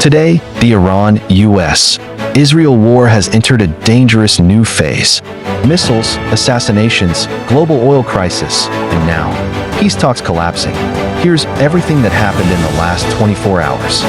Today, the Iran-US Israel war has entered a dangerous new phase. Missiles, assassinations, global oil crisis, and now, peace talks collapsing. Here's everything that happened in the last 24 hours.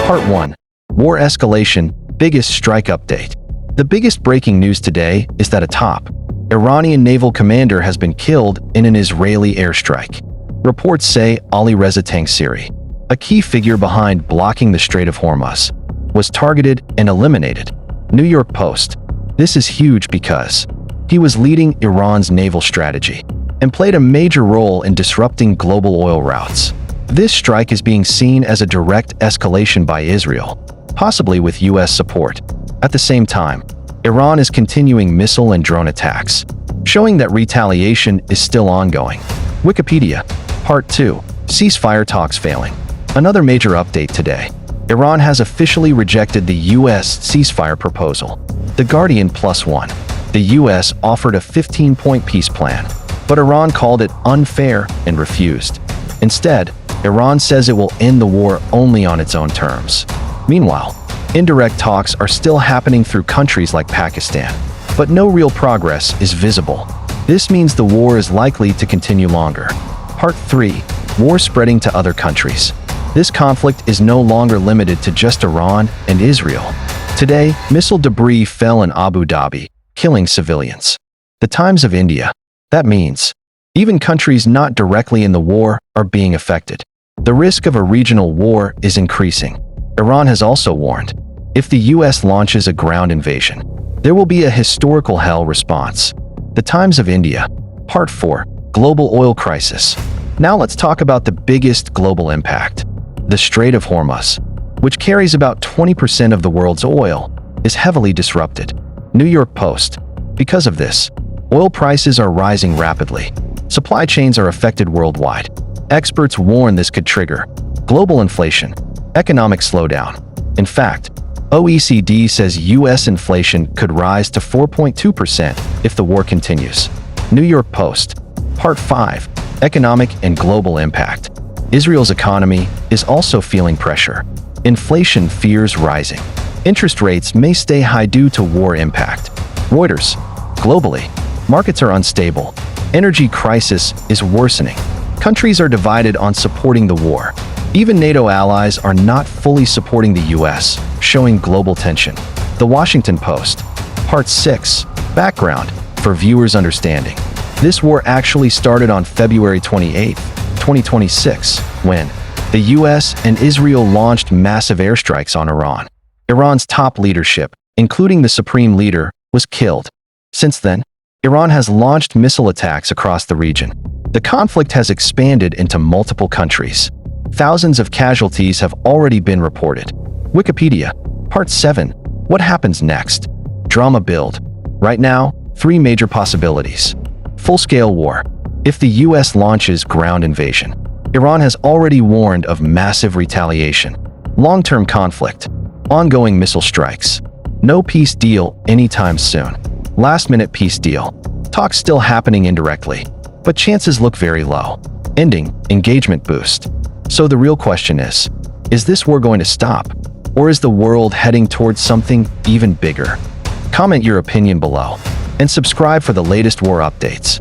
Part 1. War escalation, biggest strike update. The biggest breaking news today is that a top Iranian naval commander has been killed in an Israeli airstrike. Reports say Ali Reza Tangsiri, a key figure behind blocking the Strait of Hormuz, was targeted and eliminated. New York Post. This is huge because he was leading Iran's naval strategy and played a major role in disrupting global oil routes. This strike is being seen as a direct escalation by Israel, possibly with U.S. support. At the same time, Iran is continuing missile and drone attacks, showing that retaliation is still ongoing. Wikipedia. Part 2. Ceasefire talks failing. Another major update today. Iran has officially rejected the U.S. ceasefire proposal. The Guardian +1. The U.S. offered a 15-point peace plan, but Iran called it unfair and refused. Instead, Iran says it will end the war only on its own terms. Meanwhile, indirect talks are still happening through countries like Pakistan, but no real progress is visible. This means the war is likely to continue longer. Part 3. War spreading to other countries. This conflict is no longer limited to just Iran and Israel. Today, missile debris fell in Abu Dhabi, killing civilians. The Times of India. That means even countries not directly in the war are being affected. The risk of a regional war is increasing. Iran has also warned, if the U.S. launches a ground invasion, there will be a historical hell response. The Times of India. Part 4. Global oil crisis. Now let's talk about the biggest global impact. The Strait of Hormuz, which carries about 20% of the world's oil, is heavily disrupted. New York Post. Because of this, oil prices are rising rapidly. Supply chains are affected worldwide. Experts warn this could trigger global inflation, economic slowdown. In fact, OECD says U.S. inflation could rise to 4.2% if the war continues. New York Post. Part 5. Economic and global impact. Israel's economy is also feeling pressure. Inflation fears rising. Interest rates may stay high due to war impact. Reuters. Globally, markets are unstable. Energy crisis is worsening. Countries are divided on supporting the war. Even NATO allies are not fully supporting the U.S., showing global tension. The Washington Post. Part 6. Background for viewers' understanding. This war actually started on February 28, 2026, when the U.S. and Israel launched massive airstrikes on Iran. Iran's top leadership, including the supreme leader, was killed. Since then, Iran has launched missile attacks across the region. The conflict has expanded into multiple countries. Thousands of casualties have already been reported. Wikipedia. Part 7. What happens next? Drama build. Right now, 3 major possibilities. Full-scale war. If the U.S. launches ground invasion, Iran has already warned of massive retaliation. Long-term conflict. Ongoing missile strikes. No peace deal anytime soon. Last-minute peace deal. Talks still happening indirectly, but chances look very low. Ending. Engagement boost. So the real question is this war going to stop? Or is the world heading towards something even bigger? Comment your opinion below and subscribe for the latest war updates.